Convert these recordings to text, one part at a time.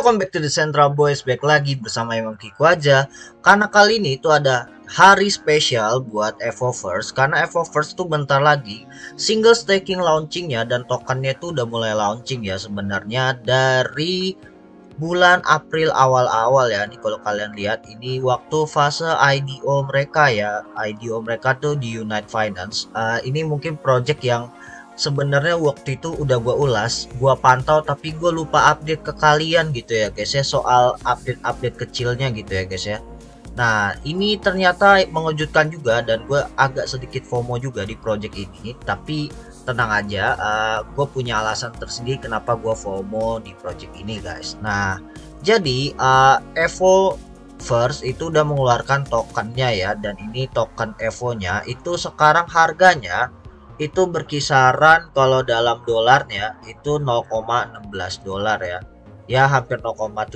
Welcome back to the Central Boys, back lagi bersama Imam Kiko aja. Karena kali ini itu ada hari spesial buat Evoverse. Karena Evoverse tuh bentar lagi single staking launchingnya dan tokennya tuh udah mulai launching ya sebenarnya dari bulan April awal-awal ya. Nih kalau kalian lihat ini waktu fase IDO mereka ya. IDO mereka tuh di Unite Finance. Ini mungkin project yang sebenarnya waktu itu udah gua ulas, gua pantau, tapi gue lupa update ke kalian gitu ya guys ya, soal update kecilnya gitu ya guys ya. Nah ini ternyata mengejutkan juga dan gue agak sedikit FOMO juga di project ini, tapi tenang aja, gue punya alasan tersendiri kenapa gue FOMO di project ini guys. Nah jadi Evo First itu udah mengeluarkan tokennya ya, dan ini token Evo nya itu sekarang harganya itu berkisaran kalau dalam dolarnya itu 0,16 dolar ya. Ya hampir 0,17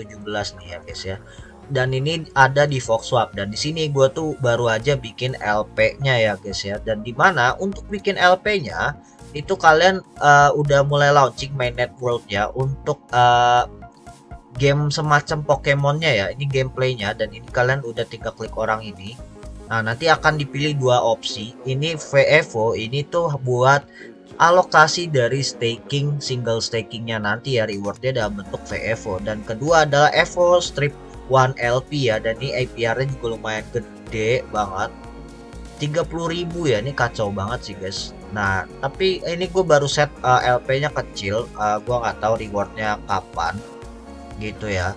nih ya guys ya. Dan ini ada di Foxswap, dan di sini gue tuh baru aja bikin LP-nya ya guys ya. Dan dimana untuk bikin LP-nya itu kalian udah mulai launching mainnet world ya untuk game semacam Pokemon-nya ya. Ini gameplaynya, dan ini kalian udah tinggal klik orang ini. Nah nanti akan dipilih dua opsi. Ini VEVO, ini tuh buat alokasi dari staking, single stakingnya nanti ya, rewardnya dalam bentuk VEVO. Dan kedua adalah Evo Strip 1 LP ya, dan ini APR nya juga lumayan gede banget, 30.000 ya. Ini kacau banget sih guys. Nah tapi ini gue baru set LP nya kecil, gue nggak tahu rewardnya kapan gitu ya.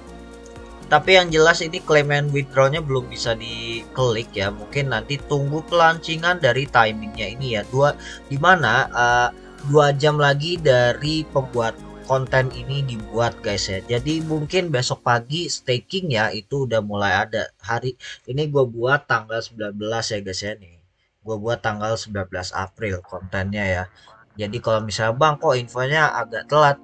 Tapi yang jelas ini claim and withdraw-nya belum bisa diklik ya. Mungkin nanti tunggu pelancingan dari timingnya ini ya. Dimana 2 jam lagi dari pembuat konten ini dibuat guys ya. Jadi mungkin besok pagi staking ya itu udah mulai ada. Hari ini gue buat tanggal 19 ya guys ya nih. Gue buat tanggal 19 April kontennya ya. Jadi kalau misalnya bang kok infonya agak telat,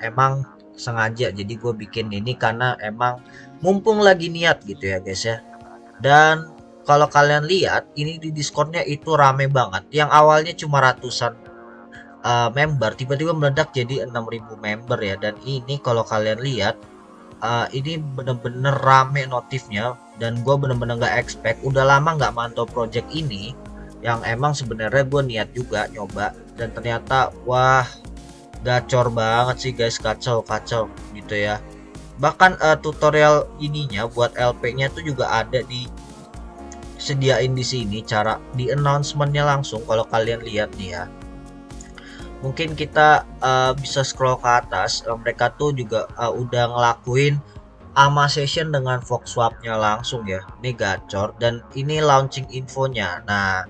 emang sengaja jadi gue bikin ini karena emang mumpung lagi niat gitu ya guys ya. Dan kalau kalian lihat ini di Discordnya itu rame banget, yang awalnya cuma ratusan member tiba-tiba meledak jadi 6.000 member ya. Dan ini kalau kalian lihat ini bener-bener rame notifnya, dan gue bener-bener gak expect, udah lama nggak mantau project ini yang emang sebenarnya gue niat juga nyoba, dan ternyata wah gacor banget sih guys, kacau gitu ya. Bahkan tutorial ininya buat LP-nya tuh juga ada disediain di sini, cara di announcement-nya langsung kalau kalian lihat nih ya. Mungkin kita bisa scroll ke atas, mereka tuh juga udah ngelakuin AMA session dengan Foxswap-nya langsung ya. Ini gacor, dan ini launching infonya. Nah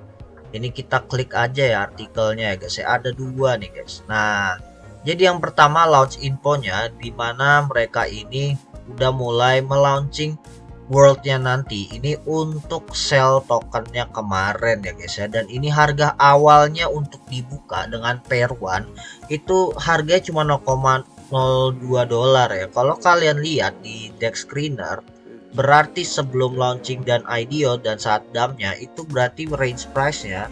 ini kita klik aja ya artikelnya ya guys ya, ada 2 nih guys. Nah jadi yang pertama launch infonya, dimana mereka ini udah mulai melaunching worldnya nanti. Ini untuk sell tokennya kemarin ya guys ya. Dan ini harga awalnya untuk dibuka dengan pair 1 itu harganya cuma 0,02 dolar ya. Kalau kalian lihat di deck screener, berarti sebelum launching dan IDO dan saat dumpnya itu berarti range price nya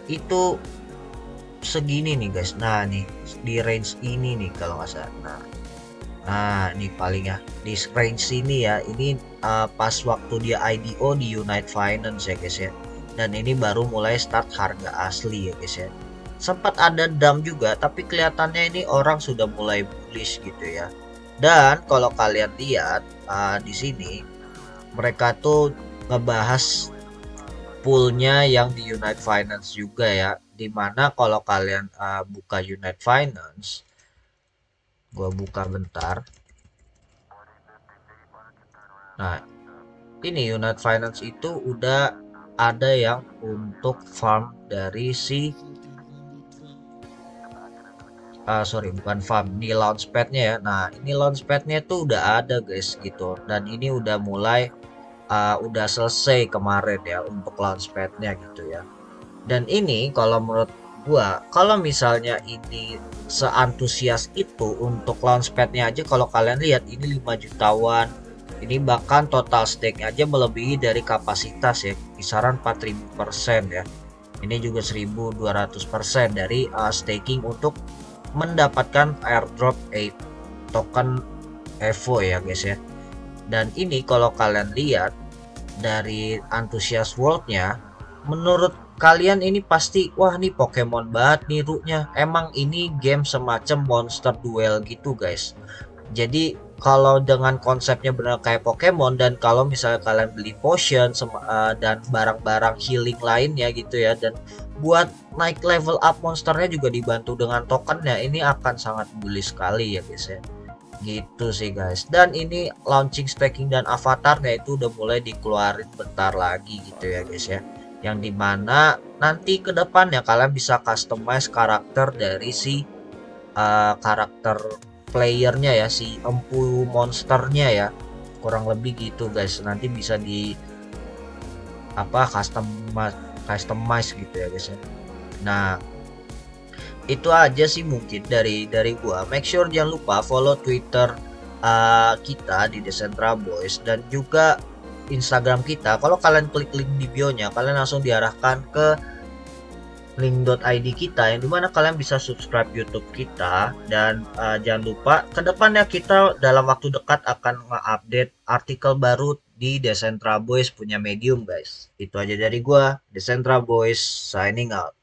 itu segini nih guys. Nah nih di range ini nih kalau nggak salah. Nah ini paling ya di range sini ya. Ini pas waktu dia IDO di Unite Finance ya guys ya. Dan ini baru mulai start harga asli ya guys ya. Sempat ada dump juga, tapi kelihatannya ini orang sudah mulai bullish gitu ya. Dan kalau kalian lihat di sini mereka tuh ngebahas poolnya yang di Unite Finance juga ya. Dimana kalau kalian buka Unite Finance, gue buka bentar. Nah ini Unite Finance itu udah ada yang untuk farm dari si sorry bukan farm, ini launchpadnya ya. Nah ini launchpadnya tuh udah ada guys gitu, dan ini udah mulai udah selesai kemarin ya untuk launchpadnya gitu ya. Dan ini kalau menurut gua, kalau misalnya ini seantusias itu untuk launchpadnya aja, kalau kalian lihat ini 5 jutawan, ini bahkan total stake-nya aja melebihi dari kapasitas ya, kisaran 4.000% ya. Ini juga 1.200% dari staking untuk mendapatkan airdrop token Evo ya guys ya. Dan ini kalau kalian lihat dari antusias worldnya, menurut kalian ini pasti wah nih Pokemon banget nirunya. Emang ini game semacam monster duel gitu guys. Jadi kalau dengan konsepnya benar kayak Pokemon, dan kalau misalnya kalian beli potion dan barang-barang healing lainnya gitu ya, dan buat naik level up monsternya juga dibantu dengan tokennya, ini akan sangat bullish sekali ya guys ya. Gitu sih guys. Dan ini launching stacking dan avatarnya itu udah mulai dikeluarin bentar lagi gitu ya guys ya, yang dimana nanti ke depannya kalian bisa customize karakter dari si karakter playernya ya, si empu monsternya ya, kurang lebih gitu guys. Nanti bisa di apa customize gitu ya guys ya. Nah itu aja sih mungkin dari gua. Make sure jangan lupa follow Twitter kita di Decentra Boys, dan juga Instagram kita. Kalau kalian klik link di bio-nya, kalian langsung diarahkan ke link.id kita, yang dimana kalian bisa subscribe YouTube kita. Dan jangan lupa kedepannya kita dalam waktu dekat akan nge-update artikel baru di Decentra Boys punya Medium guys. Itu aja dari gua, Decentra Boys signing out.